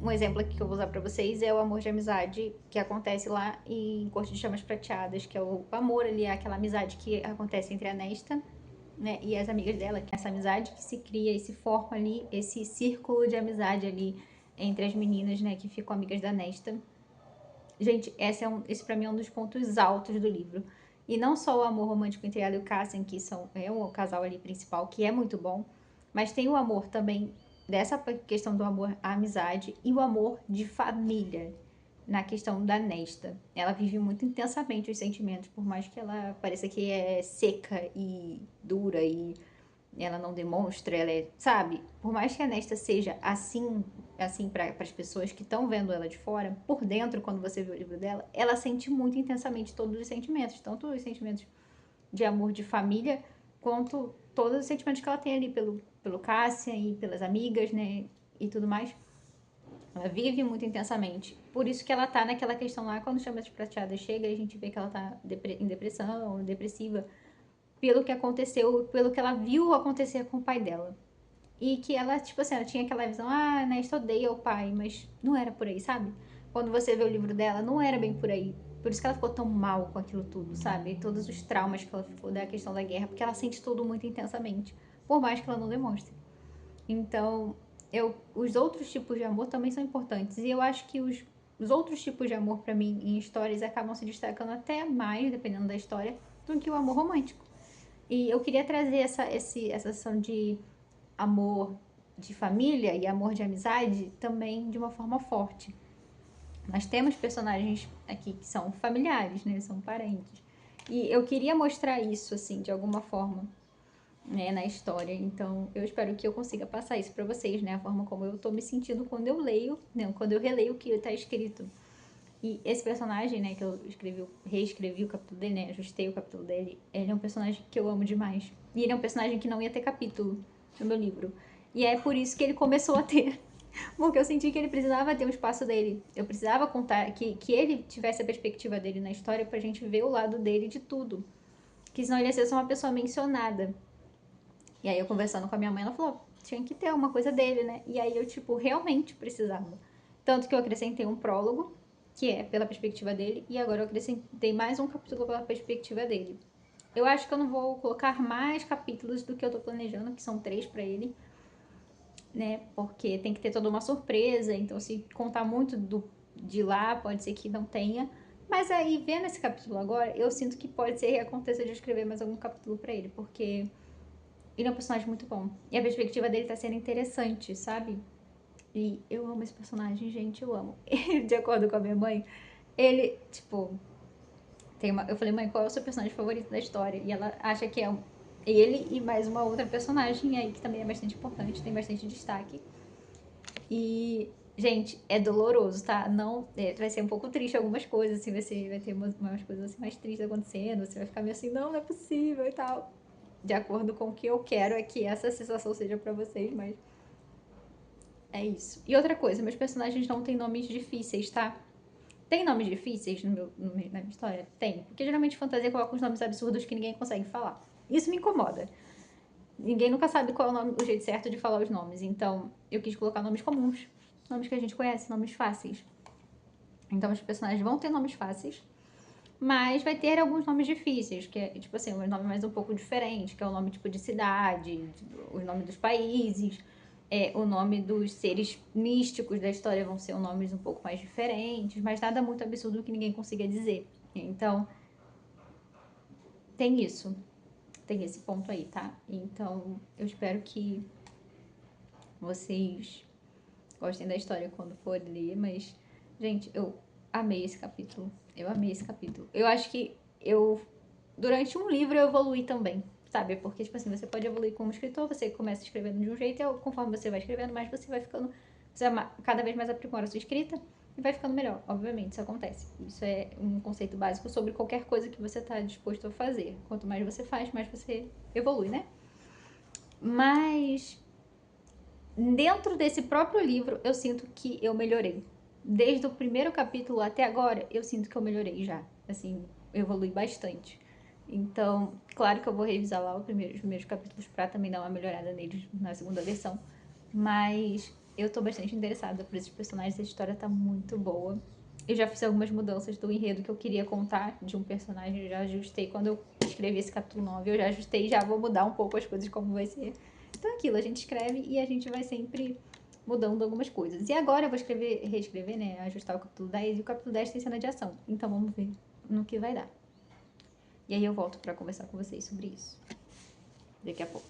Um exemplo aqui que eu vou usar pra vocês é o amor de amizade que acontece lá em Corte de Chamas Prateadas, que é o amor ali, aquela amizade que acontece entre a Nesta, né, e as amigas dela, que é essa amizade que se cria e se forma ali, esse círculo de amizade ali entre as meninas, né, que ficam amigas da Nesta. Gente, esse pra mim é um dos pontos altos do livro. E não só o amor romântico entre ela e o Cassian, que é o casal ali principal, que é muito bom, mas tem o amor também dessa questão do amor à amizade e o amor de família na questão da Nesta. Ela vive muito intensamente os sentimentos, por mais que ela pareça que é seca e dura e ela não demonstra, ela é, sabe? Por mais que a Nesta seja assim para as pessoas que estão vendo ela de fora, por dentro, quando você vê o livro dela, ela sente muito intensamente todos os sentimentos, tanto os sentimentos de amor de família, quanto todos os sentimentos que ela tem ali pelo Cassian e pelas amigas, né? E tudo mais. Ela vive muito intensamente. Por isso que ela tá naquela questão lá, quando Chamas Prateadas chega, a gente vê que ela tá em depressão, depressiva, pelo que aconteceu, pelo que ela viu acontecer com o pai dela. E que ela, tipo assim, ela tinha aquela visão, Nesta odeia o pai, mas não era por aí, sabe? Quando você vê o livro dela, não era bem por aí. Por isso que ela ficou tão mal com aquilo tudo, sabe? E todos os traumas que ela ficou da questão da guerra, porque ela sente tudo muito intensamente, por mais que ela não demonstre. Então, os outros tipos de amor também são importantes. E eu acho que os outros tipos de amor, pra mim, em histórias, acabam se destacando até mais, dependendo da história, do que o amor romântico. E eu queria trazer essa ação de amor de família e amor de amizade também de uma forma forte. Nós temos personagens aqui que são familiares, né? São parentes. E eu queria mostrar isso, assim, de alguma forma, né, na história. Então, eu espero que eu consiga passar isso pra vocês, né? A forma como eu tô me sentindo quando eu leio, né? Quando eu releio o que tá escrito. E esse personagem, né, que eu reescrevi o capítulo dele, né? Ajustei o capítulo dele. Ele é um personagem que eu amo demais. E ele é um personagem que não ia ter capítulo no meu livro. E é por isso que ele começou a ter. Porque eu senti que ele precisava ter um espaço dele. Eu precisava contar, que ele tivesse a perspectiva dele na história pra gente ver o lado dele de tudo. Que senão ele ia ser só uma pessoa mencionada. E aí eu conversando com a minha mãe, ela falou, tinha que ter uma coisa dele, né? E aí eu, tipo, realmente precisava. Tanto que eu acrescentei um prólogo, que é pela perspectiva dele, e agora eu acrescentei mais um capítulo pela perspectiva dele. Eu acho que eu não vou colocar mais capítulos do que eu tô planejando, que são 3 pra ele, né? Porque tem que ter toda uma surpresa, então se contar muito de lá, pode ser que não tenha. Mas aí, vendo esse capítulo agora, eu sinto que pode ser que aconteça de eu escrever mais algum capítulo pra ele, porque ele é um personagem muito bom. E a perspectiva dele tá sendo interessante, sabe? E eu amo esse personagem, gente, eu amo. De acordo com a minha mãe, ele, tipo, eu falei, mãe, qual é o seu personagem favorito da história? E ela acha que é ele e mais uma outra personagem aí que também é bastante importante, tem bastante destaque. E, gente, é doloroso, tá? Não, vai ser um pouco triste algumas coisas, assim, vai ter umas coisas assim, mais tristes acontecendo, você vai ficar meio assim, não é possível e tal. De acordo com o que eu quero é que essa sensação seja pra vocês, mas é isso. E outra coisa, meus personagens não têm nomes difíceis, tá? Tem nomes difíceis na minha história? Tem. Porque geralmente fantasia coloca uns nomes absurdos que ninguém consegue falar. Isso me incomoda. Ninguém nunca sabe qual é o jeito certo de falar os nomes. Então, eu quis colocar nomes comuns. Nomes que a gente conhece, nomes fáceis. Então, os personagens vão ter nomes fáceis. Mas vai ter alguns nomes difíceis, que é, tipo assim, um nome mais um pouco diferente, que é o nome, tipo, de cidade, os nomes dos países, o nome dos seres místicos da história vão ser nomes um pouco mais diferentes, mas nada muito absurdo que ninguém consiga dizer. Então, tem isso. Tem esse ponto aí, tá? Então, eu espero que vocês gostem da história quando for ler, mas, gente, eu amei esse capítulo. Eu amei esse capítulo. Eu acho que eu durante um livro eu evolui também, sabe? Porque, tipo assim, você pode evoluir como escritor, você começa escrevendo de um jeito e conforme você vai escrevendo mais, você vai ficando, você cada vez mais aprimora a sua escrita e vai ficando melhor. Obviamente, isso acontece. Isso é um conceito básico sobre qualquer coisa que você tá disposto a fazer. Quanto mais você faz, mais você evolui, né? Mas dentro desse próprio livro, eu sinto que eu melhorei. Desde o primeiro capítulo até agora, eu sinto que eu melhorei já. Assim, eu evolui bastante. Então, claro que eu vou revisar lá os primeiros capítulos pra também dar uma melhorada neles na segunda versão. Mas eu tô bastante interessada por esses personagens, a história tá muito boa. Eu já fiz algumas mudanças do enredo que eu queria contar de um personagem, eu já ajustei quando eu escrevi esse capítulo 9, eu já ajustei, já vou mudar um pouco as coisas como vai ser. Então é aquilo, a gente escreve e a gente vai sempre mudando algumas coisas. E agora eu vou reescrever, né, ajustar o capítulo 10 e o capítulo 10 tem cena de ação. Então vamos ver no que vai dar. E aí eu volto pra conversar com vocês sobre isso daqui a pouco.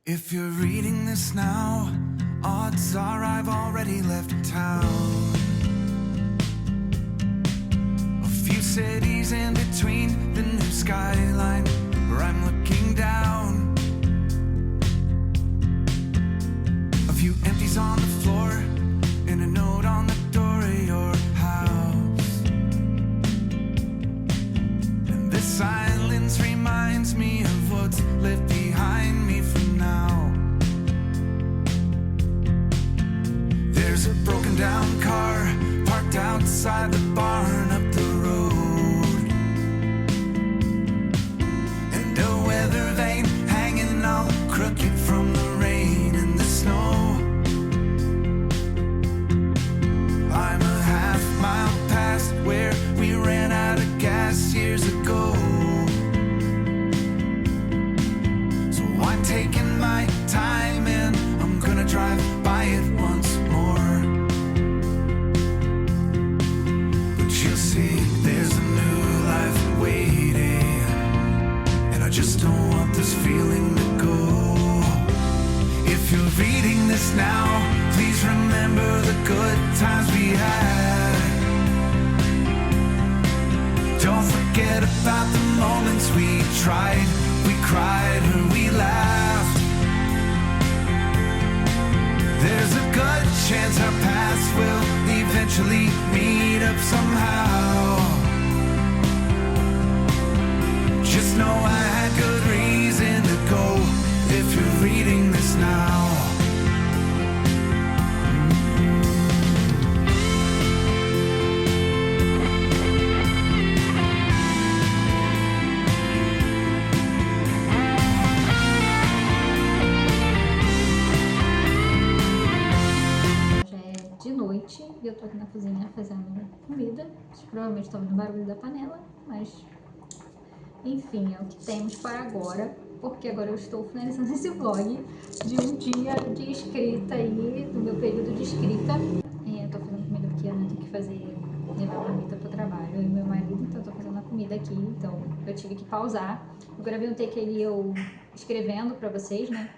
If you're reading this now, odds are I've already left town. A few cities in between the new skyline where I'm looking down. A few empties on the floor and a note on the door of your house. And this silence reminds me of what's left behind me from now. There's a broken down car parked outside the barn up the road, and a weather vane hanging all crooked from the rain and the snow. I'm a half mile past where we ran out of gas years ago. So I'm taking my time and I'm gonna drive by it once more. But you'll see there's a new life waiting, and I just don't want this feeling to go. If you're reading this now, please remember the good times we had. Don't forget about the moments we tried, we cried, or we laughed. There's a good chance our paths will eventually meet up somehow. Just know I had good reason to go if you're reading this now. Já é de noite e eu tô aqui na cozinha fazendo comida. Vocês provavelmente estão ouvindo o barulho da panela, mas enfim, é o que temos para agora, porque agora eu estou finalizando esse vlog de um dia de escrita aí, do meu período de escrita. Eu tô fazendo comida porque eu não tenho que fazer, levar a comida pro trabalho, eu e meu marido, então eu tô fazendo a comida aqui, então eu tive que pausar. Eu gravei um take ali eu escrevendo pra vocês, né?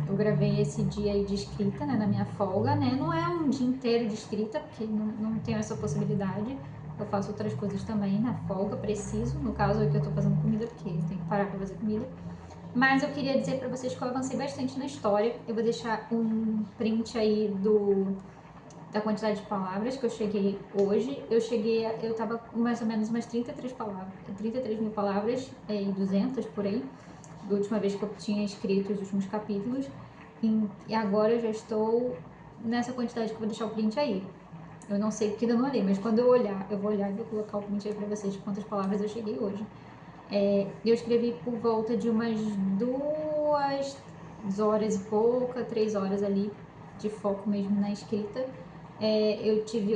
Eu gravei esse dia aí de escrita, né, na minha folga, né? Não é um dia inteiro de escrita, porque não tenho essa possibilidade. Eu faço outras coisas também na folga, preciso. No caso aqui eu tô fazendo comida, porque eu tenho que parar pra fazer comida. Mas eu queria dizer pra vocês que eu avancei bastante na história. Eu vou deixar um print aí da quantidade de palavras que eu cheguei hoje. Eu tava com mais ou menos umas 33 mil palavras, e 200 por aí, da última vez que eu tinha escrito os últimos capítulos. E agora eu já estou nessa quantidade que eu vou deixar o print aí. Eu não sei porque ainda não olhei, mas quando eu olhar, eu vou olhar e vou colocar o print aí pra vocês de quantas palavras eu cheguei hoje. Eu escrevi por volta de umas 2 horas e pouca, 3 horas ali de foco mesmo na escrita.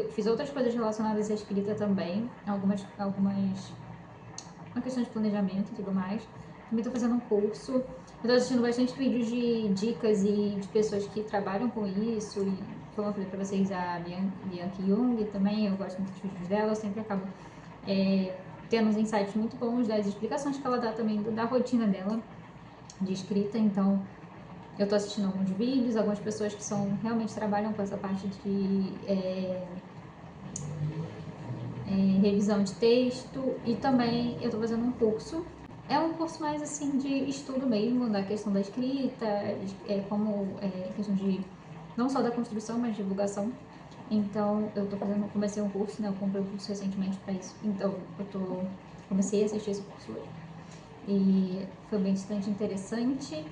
Fiz outras coisas relacionadas à escrita também, algumas uma questão de planejamento e tudo mais. Também tô fazendo um curso. Eu tô assistindo bastante vídeos de dicas e de pessoas que trabalham com isso. E como eu falei pra vocês, a Bianca Jung também, eu gosto muito dos vídeos dela. Eu sempre acabo tendo uns insights muito bons das explicações que ela dá também da rotina dela de escrita. Então, eu tô assistindo alguns vídeos, algumas pessoas que realmente trabalham com essa parte de revisão de texto, e também eu estou fazendo um curso. É um curso mais assim de estudo mesmo, da questão da escrita, questão de não só da construção, mas de divulgação. Então eu comecei um curso, né? Eu comprei um curso recentemente para isso. Então comecei a assistir esse curso hoje. E foi bastante interessante.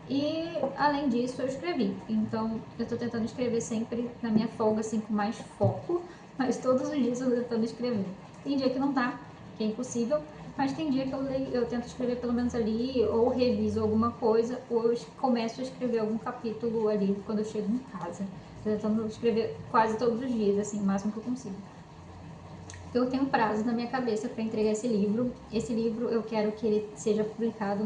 E além disso eu escrevi. Então eu tô tentando escrever sempre na minha folga, assim, com mais foco. Mas todos os dias eu tô tentando escrever. Tem dia que não dá, que é impossível. Mas tem dia que eu tento escrever pelo menos ali, ou reviso alguma coisa, ou eu começo a escrever algum capítulo ali quando eu chego em casa. Tô tentando escrever quase todos os dias, assim, o máximo que eu consigo. Eu tenho prazo na minha cabeça para entregar esse livro. Esse livro eu quero que ele seja publicado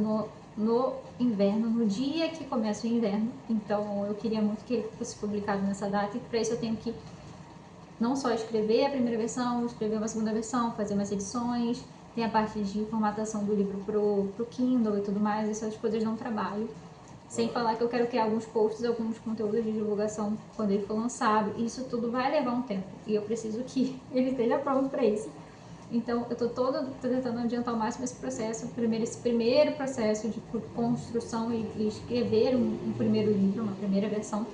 no inverno, no dia que começa o inverno. Então eu queria muito que ele fosse publicado nessa data, e para isso eu tenho que não só escrever a primeira versão, escrever uma segunda versão, fazer umas edições, tem a parte de formatação do livro pro Kindle e tudo mais. Essas coisas dão trabalho. Sem falar que eu quero criar alguns posts, alguns conteúdos de divulgação quando ele for lançado. Isso tudo vai levar um tempo e eu preciso que ele esteja pronto para isso. Então eu tô tentando adiantar ao máximo esse processo, esse primeiro processo de construção e escrever um primeiro livro, uma primeira versão,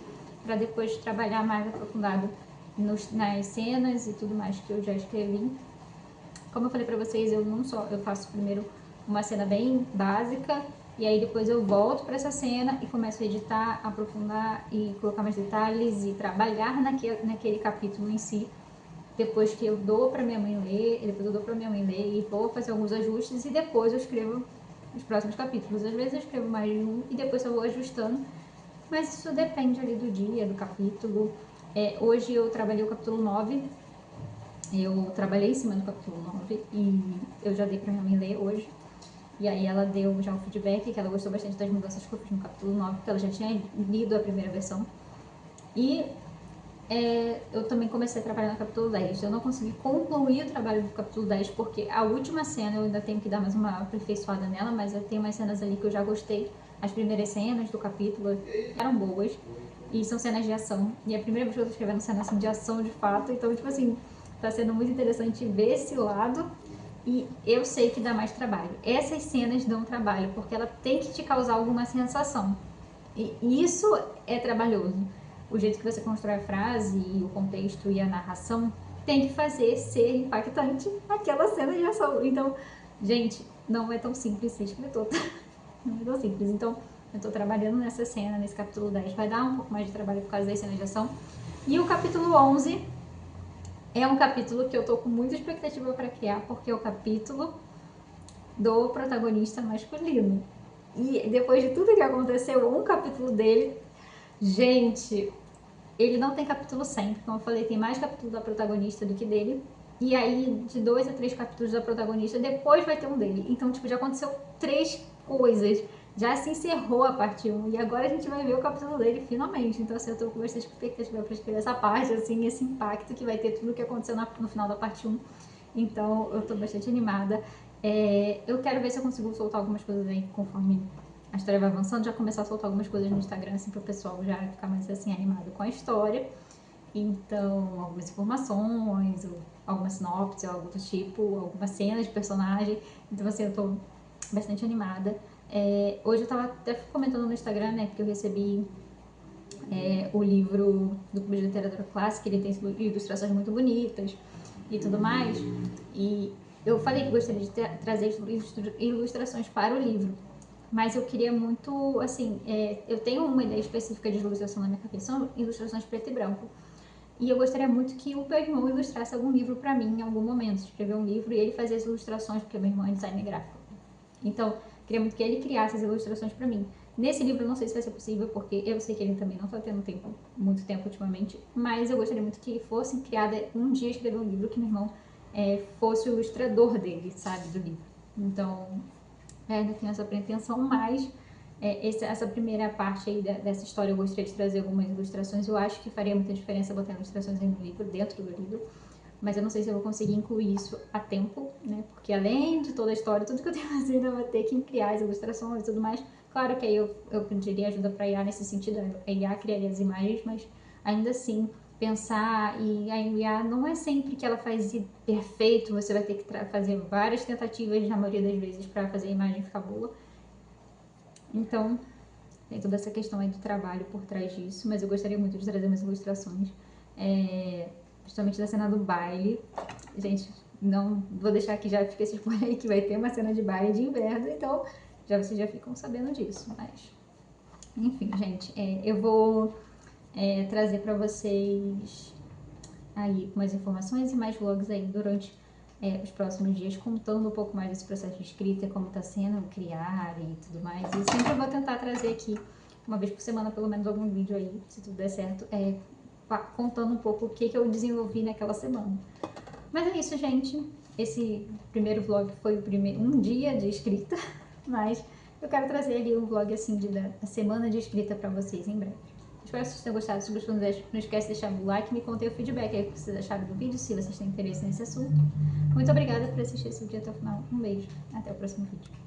para depois trabalhar mais aprofundado nas cenas e tudo mais que eu já escrevi. Como eu falei pra vocês, eu faço primeiro uma cena bem básica, e aí depois eu volto para essa cena e começo a editar, aprofundar e colocar mais detalhes e trabalhar naquele capítulo em si. Depois que eu dou para minha mãe ler, e vou fazer alguns ajustes, e depois eu escrevo os próximos capítulos. Às vezes eu escrevo mais de um e depois eu vou ajustando, mas isso depende ali do dia, do capítulo. Hoje eu trabalhei o capítulo 9. Eu trabalhei em cima do capítulo 9 e eu já dei pra minha mãe ler hoje. E aí ela deu já um feedback que ela gostou bastante das mudanças que eu fiz no capítulo 9, porque ela já tinha lido a primeira versão. E eu também comecei a trabalhar no capítulo 10. Eu não consegui concluir o trabalho do capítulo 10 porque a última cena eu ainda tenho que dar mais uma aperfeiçoada nela, mas eu tenho umas cenas ali que eu já gostei. As primeiras cenas do capítulo eram boas e são cenas de ação. E é a primeira vez que eu tô escrevendo cena assim, de ação de fato, então tipo assim, tá sendo muito interessante ver esse lado. E eu sei que dá mais trabalho. Essas cenas dão trabalho porque ela tem que te causar alguma sensação. E isso é trabalhoso. O jeito que você constrói a frase e o contexto e a narração tem que fazer ser impactante aquela cena de ação. Então, gente, não é tão simples ser escritor. Não é tão simples. Então, eu tô trabalhando nessa cena, nesse capítulo 10. Vai dar um pouco mais de trabalho por causa das cenas de ação. E o capítulo 11 é um capítulo que eu tô com muita expectativa para criar, porque é o capítulo do protagonista masculino. E depois de tudo que aconteceu, um capítulo dele, gente, ele não tem capítulo sempre. Como eu falei, tem mais capítulo da protagonista do que dele. E aí, de 2 a 3 capítulos da protagonista, depois vai ter um dele. Então, tipo, já aconteceu 3 coisas. Já se encerrou a parte 1. E agora a gente vai ver o capítulo dele finalmente. Então, assim, eu tô com bastante expectativa pra escrever essa parte, assim, esse impacto que vai ter tudo que aconteceu no final da parte 1. Então, eu tô bastante animada. Eu quero ver se eu consigo soltar algumas coisas aí conforme a história vai avançando, já começar a soltar algumas coisas no Instagram, assim, pro pessoal já ficar mais, assim, animado com a história. Então, algumas informações, ou alguma sinopse, ou algo do tipo, alguma cena de personagem. Então, assim, eu tô bastante animada. Hoje eu tava até comentando no Instagram, né, que eu recebi o livro do Clube de Literatura Clássica, ele tem ilustrações muito bonitas e tudo mais. E eu falei que gostaria de trazer ilustrações para o livro. Mas eu queria muito, assim, eu tenho uma ideia específica de ilustração na minha cabeça, são ilustrações preto e branco. E eu gostaria muito que o meu irmão ilustrasse algum livro para mim em algum momento, escrever um livro e ele fazer as ilustrações, porque meu irmão é designer gráfico. Então, queria muito que ele criasse as ilustrações para mim. Nesse livro eu não sei se vai ser possível, porque eu sei que ele também não está tendo muito tempo ultimamente, mas eu gostaria muito que fosse criada um dia escrever um livro que meu irmão fosse o ilustrador dele, sabe, do livro. Então, ainda tenho essa pretensão, mas essa primeira parte aí dessa história eu gostaria de trazer algumas ilustrações. Eu acho que faria muita diferença botar ilustrações aí no livro, dentro do livro, mas eu não sei se eu vou conseguir incluir isso a tempo, né? Porque além de toda a história, tudo que eu tenho a fazer, eu vou ter que criar as ilustrações e tudo mais. Claro que aí eu pediria ajuda para a IA nesse sentido, a IA criaria as imagens, mas ainda assim pensar, e a IA não é sempre que ela faz perfeito, você vai ter que fazer várias tentativas, na maioria das vezes, para fazer a imagem ficar boa. Então, tem toda essa questão aí do trabalho por trás disso, mas eu gostaria muito de trazer umas ilustrações, principalmente da cena do baile. Gente, não vou deixar que já fique esse spoiler aí que vai ter uma cena de baile de inverno, então vocês já ficam sabendo disso, mas... Enfim, gente, eu vou trazer pra vocês aí umas informações e mais vlogs aí durante os próximos dias, contando um pouco mais desse processo de escrita, como tá sendo criar e tudo mais. E sempre eu vou tentar trazer aqui, uma vez por semana, pelo menos algum vídeo aí, se tudo der certo, contando um pouco o que eu desenvolvi naquela semana. Mas é isso, gente. Esse primeiro vlog foi um dia de escrita, mas eu quero trazer ali um vlog assim da semana de escrita pra vocês em breve. Espero que vocês tenham gostado. Se gostou, não esquece de deixar o like e me contar o feedback aí que vocês acharam do vídeo, se vocês têm interesse nesse assunto. Muito obrigada por assistir esse vídeo até o final. Um beijo. Até o próximo vídeo.